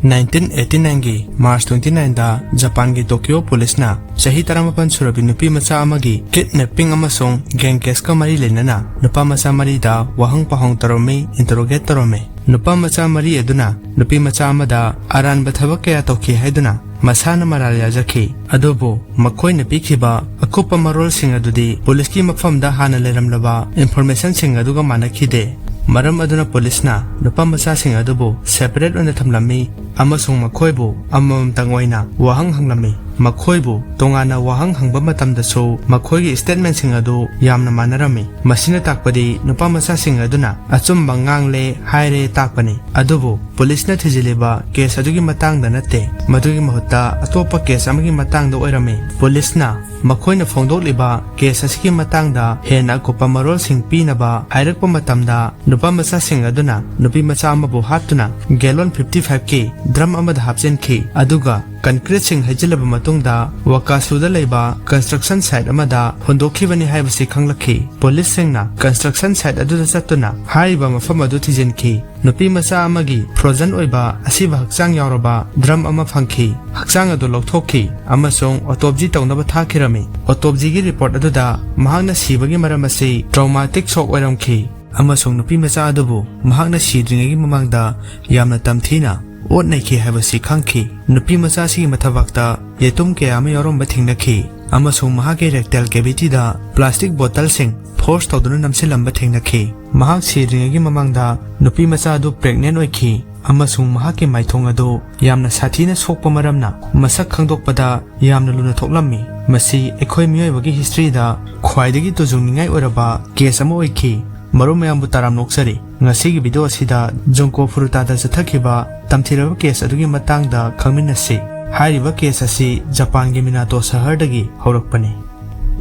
1989 गी March 29 da Japan gi Tokyo police na chahi 18 surabi nupi macha amagi kidnapping amasong gang case ka mari lenana nupa macha mari da wahang pahong taromi interrogate tarome nupa macha mari eduna nupi macha amada aran bathabak kaya toki haiduna masana maralya jaki adobo makoi na pikhiba akupa marol sing adudi police ki mafam da hana leramlaba information sing aduga manakhide maram aduna police na nupa macha sing adubo separate on thamlami amasung makhoibu amam tangoina wahang hanglami makhoibu tongana wahang hangba matamdasu makhoigi statement sing adu yamna manarami masina takpadi nupa macha sing aduna achum bangang le haire takpani adubu police na thijileba case adugi matang da natte madugi mahutta atopa case amagi matang da oirami police na makhoina phongdok liba case asiki matang da hena kopa marol sing pinaba hairakpa matamda nupa macha sing aduna nupi macha amabu hatuna gallon 55k drum amada hapchen ki aduga concrete sing hajilaba matungda wakasuda leiba construction site amada hondokhibani haibasi khanglakhi police singna construction site aduda chatuna haiba mafam adu thijen ki nupi macha amagi frozen oiba asiba hakchang yauraba drum ama phangki hakchang adu lokthokki amasong autopsy tawnaba thakirami autopsy gi report aduda mahangna sibagi maramasi traumatic shock oiramki amasong nupi macha adubu mahangna sidringegi mamangda yamna tamthina ot naikhi habasi khangki nupi macha si mathabakta yetum ke ama yorom bathingnaki amasung mahage rectal cavity da plastic bottle sing force tawduna namsilamba thingnaki mahak sidringegi mamangda nupi macha du pregnant oikhi amasung mahake maithong adu yamna sathina sokpa maramna masak khangdokpada yamna luna thoklammi masi ekhoi miyoibagi history da khwaidagi tujungningai oraba case ama oikhi marum mayambu taram noksari ngasigi video asida JUNKO FURUTA da Takhiba Tamthiraba case adugi matang da khangminasi hairiba case asi Japan gi Minato sahar dagi horakpani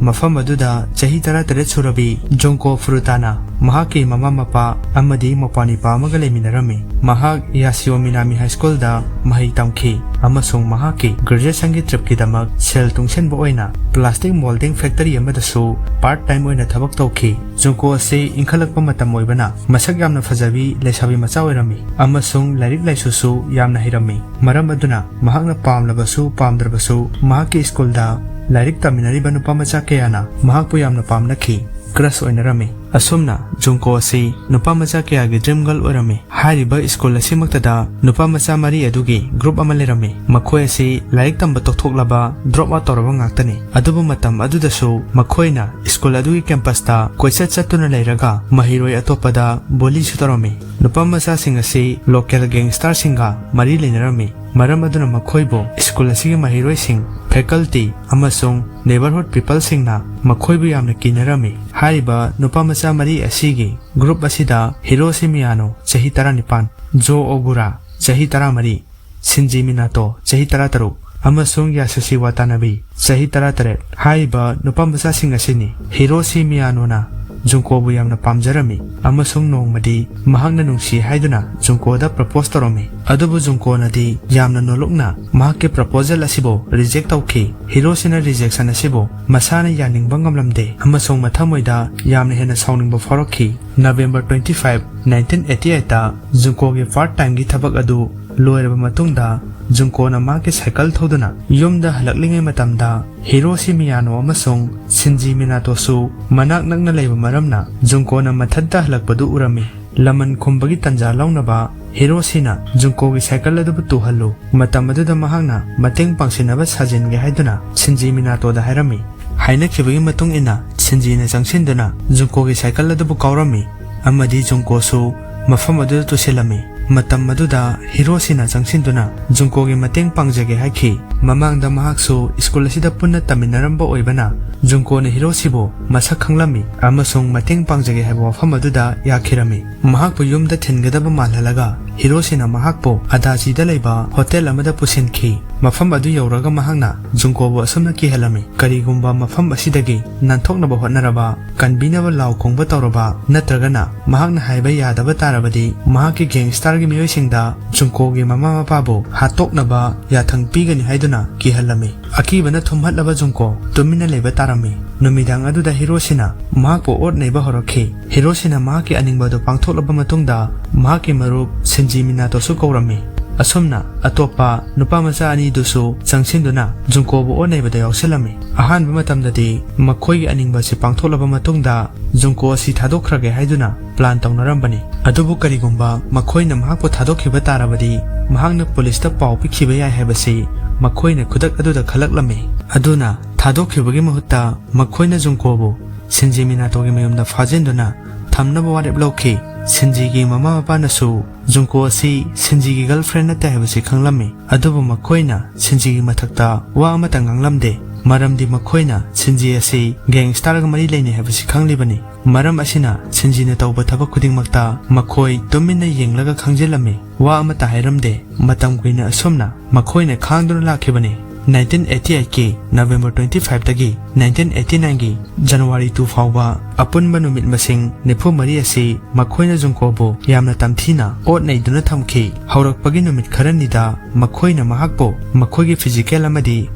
mafam aduda chahi 13 surabi JUNKO FURUTA na mahaki mama mapa amadi mapani pa magale minarami mahak Yasio Minami High School da mahi tamki amasung mahaki graduation gi trip ki damak sel tungsen bo oina plastic molding factory amada su part time oina thabak tawki JUNKO ase inkhalakpa matam oibana masak yamna fajabi lesabi macha oirami amasung lairik laisusu yamna hirami maram aduna mahakna pamlabasu pamdrabasu mahaki school da lairik taminari banupa macha kayana mahakpu yamna pamnakhi crush oinarami asumna JUNKO ase nupa macha kaya gi dream girl oirami hariba school asimaktada nupa macha mari adugi group amalirami makhoi ase lairik tamba tokhoklaba drop out toraba ngaktani adubu matam adudasu makhoina school adugi campus ta koichat chatuna leiraga mahiroi atopada boli sutarami nupa macha sing ase local gangster singa mari lenarami maram aduna makhoibo school asigi mahiroi sing faculty amasung neighborhood people singna makhoibu yamna kinarami hariba nupa macha mari asigi group asida Hiroshi Miyano chahi 19 Jo Ogura chahi 13 Shinji Minato chahi 13 amasung Yasushi Watanabe chahi 13 hariba nupa macha sing asini Hiroshi Miyano na JUNKO bu yamna pamjarami amasung nongmadi mahakna nungsi haiduna JUNKO da propose tarami adubu JUNKO nadi yamna nolokna mahake proposal asibo reject tawki Hiroshi na rejection asibo masana yaningba ngamlamde amasung mathamoida yamna hena sawningba forokhi November 25 1988 ta JUNKO ge part time gi thabak adu loiraba matungda JUNKO na mahake cycle thoduna yumda halaklingai matamda Hiroshi Miyano amasung Shinji Minato su manak nakna leiba maramna JUNKO na mathadda halakpadu urami laman khumbagi tanja launaba Hiroshi na JUNKO gi cycle adu tuhallu matam aduda mahakna mateng pangsinaba sajin ge haiduna Shinji Minato da hairami hainakhibagi matung ina Shinji na changsinduna JUNKO gi cycle adu kaurami amadi JUNKO su mafam adu tusilami matam maduda Hiroshi na changsinduna JUNKO gi mateng pangjage haikhi mamangda mahaksu school asida punna taminaramba oibana JUNKO na Hiroshi bo masak khanglami amasung mateng pangjage haibo wafam aduda yakhirami mahakpu yumda thingadaba malhalaga Hiroshi na mahakpo adaji da leiba hotel amada pusinki mafam adu yauraga mahakna JUNKO bo asumna ki helami karigumba mafam asidagi nanthoknaba hotnaraba kanbinaba law khongba tawraba natragana mahakna haiba yadaba tarabadi mahaki gangster gi miyoisingda JUNKO gi mama mapabo hatoknaba yathang pigani haiduna ki helami akibana thumhatlaba JUNKO tumina leiba tarami numidang aduda Hiroshi na mahakpo ot neiba horokhi Hiroshi na mahaki aningba do pangthoklaba matungda mahaki marup Shinji Minato su kaurami asomna atopa nupa macha ani dusu changsinduna JUNKO bu onaibada yausilami ahanba matamdadi makhoi aningba si pangtholaba matungda JUNKO asi thadokhrage haiduna plan tawnarambani adubu karigumba makhoina mahakpo thadokhiba tarabadi mahakna police ta pau pikhiba yai haibasi makhoina khudak aduda khalaklami aduna thadokkhibagi mahutta makhoina JUNKO bu sinjimina togi mayumda fajinduna thamnaba warep lawkhi sinjigi mama mapa nasu JUNKO asi sinjigi girlfriend na tahibasi khanglami adubu makhoina sinjigi mathakta wa amata nganglamde maramdi makhoina sinji asi gangster ga mari leine habasi khanglibani maram asina sinjina tawba thabak khudingmakta makhoi tumina yenglaga khangjilami wa amata hairamde matam kuina asomna makhoina khangduna lakhibani 1988 ki November 25 tagi 1989 ki January 2 fawba apunba numit masing nipu mari asi makhoina JUNKO bu yamna tamthina ot neiduna thamki haurakpagi numit kharanida makhoina mahakbo makhoigi physical amadi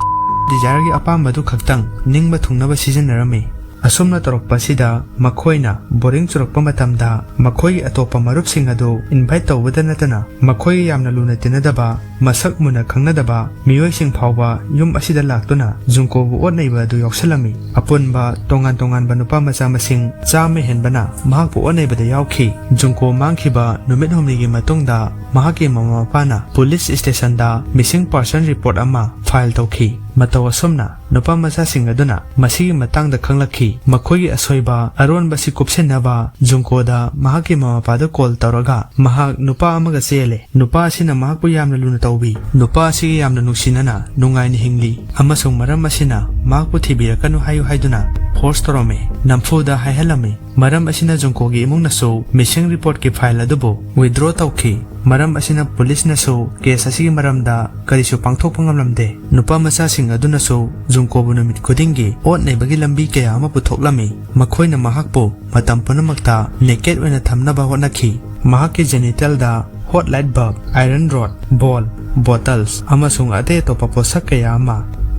desire gi apambadu khaktang ningba thungnaba sijanarami asomna torokpa sida makhoina boring churokpa matamda makhoi atopa marupsing adu invite tawbada natana makhoi yamna luna tinadaba masak muna khangnadaba miyoising phawba yum asida laktuna JUNKO bu onaiba adu yoksalami apunba tongan ba nupa macha masing chame henbana mahakpu onaibada yauki JUNKO mangkhiba numit humni gi matungda mahaki mama pana police station da missing person report ama file tawki mataw asomna nupa macha sing aduna masigi matangda khanglakhi makhoigi asoiba aron basi kupsenaba JUNKO da mahaki mama pada call tawraga mahak nupa amaga chele nupa asina mahakpu yamna luna tawbi nupa asigi yamna nuksinana nungai ni hingli amasung maram asina mahakpu thibirakanu hayu haiduna force torome namfuda haihalami maram asina JUNKO gi imung naso missing report ki file adubo withdraw tawki maram asina police naso case asigi maramda karisu pangthok pangamlamde nupa macha sing aduna so JUNKO bu namit khudingi ot neibagi lambi kaya ama puthoklami makhoina mahakpo matam punamakta naked oina thamnaba honakhi mahakki genital da hot light bulb iron rod ball bottles amasung ate topa posak kaya ama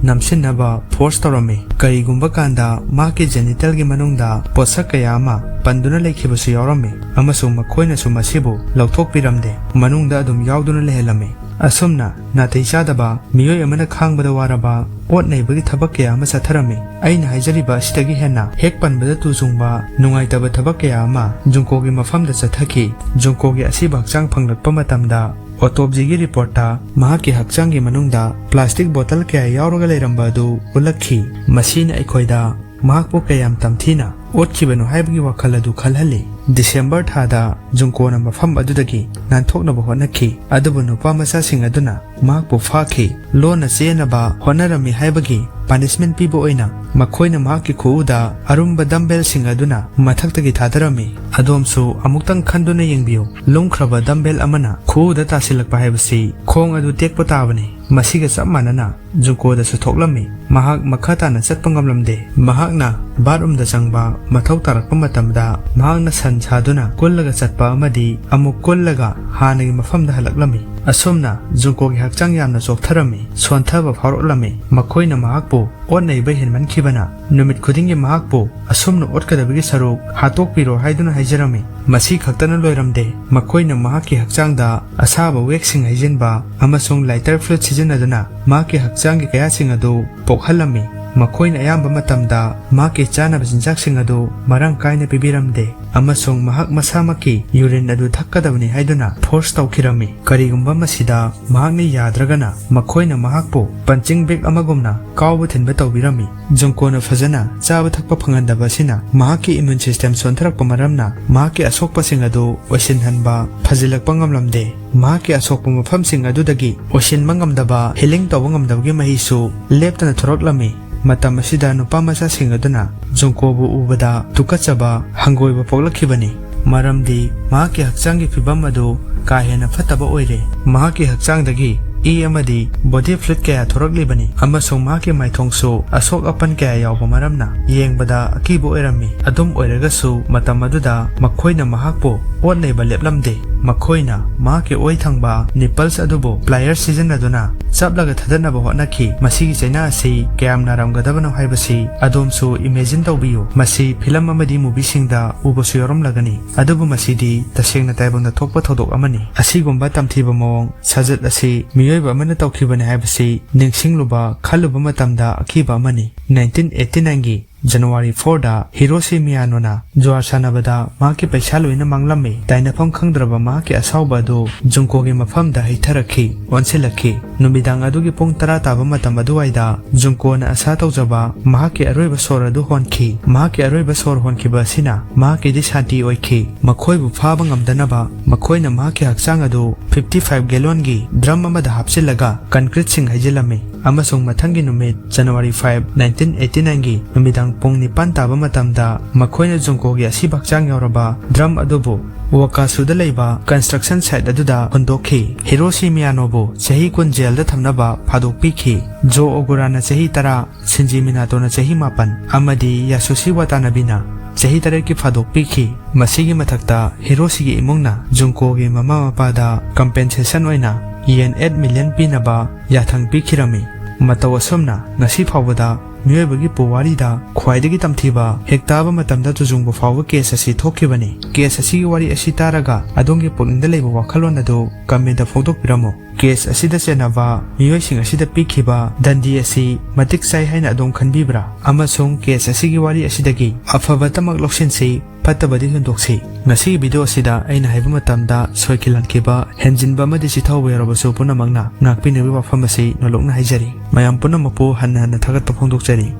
namsinaba force torome karigumba kanda mahakki genital gi manungda posak kaya ama panduna lekhibasu yaurame amasung makhoina su masibu lauthokpiramde manungda adum yauduna lehelame asomna natai chadaba miyoi amana khangbada waraba ot neibagi thabak kaya ama satharami aina haijariba sitagi hena hek panbada tujungba nungaitaba thabak kaya ama JUNKO gi mafamda chathaki JUNKO gi asiba hakchang phanglakpa matamda autopsy gi report ta mahaki hakchang gi manungda plastic bottle kaya yauraga leiramba du ulakhi masina aikhoida mahakpo kayam tamthina otkibanu haibagi wakhala du khalhali December thada JUNKO na mafam adudagi nanthoknaba honakhi adubu nupa macha sing aduna mahakpu phakhi lona chenaba honarami haibagi punishment pibo oina makhoina mahakki khuuda arumba dumbbell sing aduna mathaktagi thadarami adomsu amuktang khanduna yengbiyo lungkhraba dumbbell amana khuuda tasilakpa haibasi khong adu tekpa tabani masiga sammanana JUNKO da suthoklami mahak makhata na chatpangamlamde mahakna bathroom da changba mathau tarakpa matamda mahakna san chaduna kullaga chatpa amadi amuk kullaga hanagi mafamda halaklami asomna JUNKO gi hakchang yamna choktharami sonthaba phauroklami makhoina mahakpo onaiba henmankhibana numit khudingi mahakpo asomna otkadabagi saruk hatokpiro haiduna haijarami masi khaktana loiramde makhoina mahakki hakchangda asaba weksing haijenba amasung lighter fluid sijanaduna mahakki hakchanggi kayasing adu pokhalami makhoina ayamba matamda mahakki chanaba jinjaksing adu marang kaina pibiramde amasung mahak masamaki urine adu thakkadabani haiduna force tawkhirami karigumba masida mahakni yadragana makhoina mahakpo punching bag amagumna kawbu thinba tawbirami JUNKO na fajana chaba thakpa phangandaba sina mahakki immune system sontharakpa maramna mahakki asokpa sing adu osinhanba phajilakpa ngamlamde mahakki asokpa mafam sing adudagi osinma ngamdaba healing tawba ngamdabagi mahisu leptana thoroklami matam asida nupa macha sing aduna JUNKO bu ubada tukachaba hangoiba poklakhibani maramdi mahakki hakchanggi phibam adu ka hena phataba oire mahakki hakchangdagi amadi body fluid kaya thoraklibani amasung mahaki maithongsu asok apan kaya yawba maramna yengbada akibo oirami adum oiragasu matam aduda makhoina mahakpo otneiba leplamde makhoina mahaki oi thangba nipples adubo pliers sizinaduna chaplaga thadanaba hotnakhi masigi chaina asi kayamna ramgadabano haibasi adomsu imagine tawbiyo masi film amadi movie singda ubasu yoromlagani adubu masidi tasengna taibangda thokpa thodok amani asigomba tamthiba mawong sajat asi miyoiba amana tawkhibani haibasi ningsingluba khaluba matamda akiba amani 1989 gi January 4 da Hiroshi Miyano Joar Sanabada Maki Paisaloina Manglame Dainafam Kangdraba Maki Asauba do Junko gi mafam da hitaraki onsilaki Numidang adugi pong tara taba matam aduaida Junko na asa tawjaba Maki aroiba sor adu honki Maki aroiba sor honki ba sina Maki di shanti oiki Makhoi bu phaba ngamdanaba Makhoi na Maki haksang adu 55 gallon gi drum amada hapsilaga concrete sing hajilame amasung mathangi numit January 5 1989 gi numidang pong nipan taba matamda makhoina jungko gi asi bakchang yauraba drum adubu Wakasuda leiba construction site aduda hondokhi Hiroshi Miyano bu chahi kun jail da thamnaba phadok pikhi Jo Ogurana chahi tara Shinji Minato na chahi 8 amadi Yasushi Watanabina chahi tara ki phadok pikhi masigi mathakta Hiroshi gi imungna jungko gi mama mapada compensation oina yen 8 million pinaba yathang pikhirami mataw asomna ngasi phawada miyoibagi powari da khwaidagi tamthiba hektaba matamda tujungbo phawga case asi thokibani case asi wari asi taraga adongi pokningda leiba wakhalon adu kameda phawdok piramo case asida chenaba miyoi sing asida pikhiba dandi asi matik sai haina adong khanbibra amasung case asigi wari asidagi afaba tamak loksinsi patabadi hundoksi ngasi video asida aina haiba matamda soikilan kiba henjinba madi sithawbe robasu punamangna ngakpinabi wafam asi nolokna haijari mayam punamapu hanna hanna thagat phawdok jari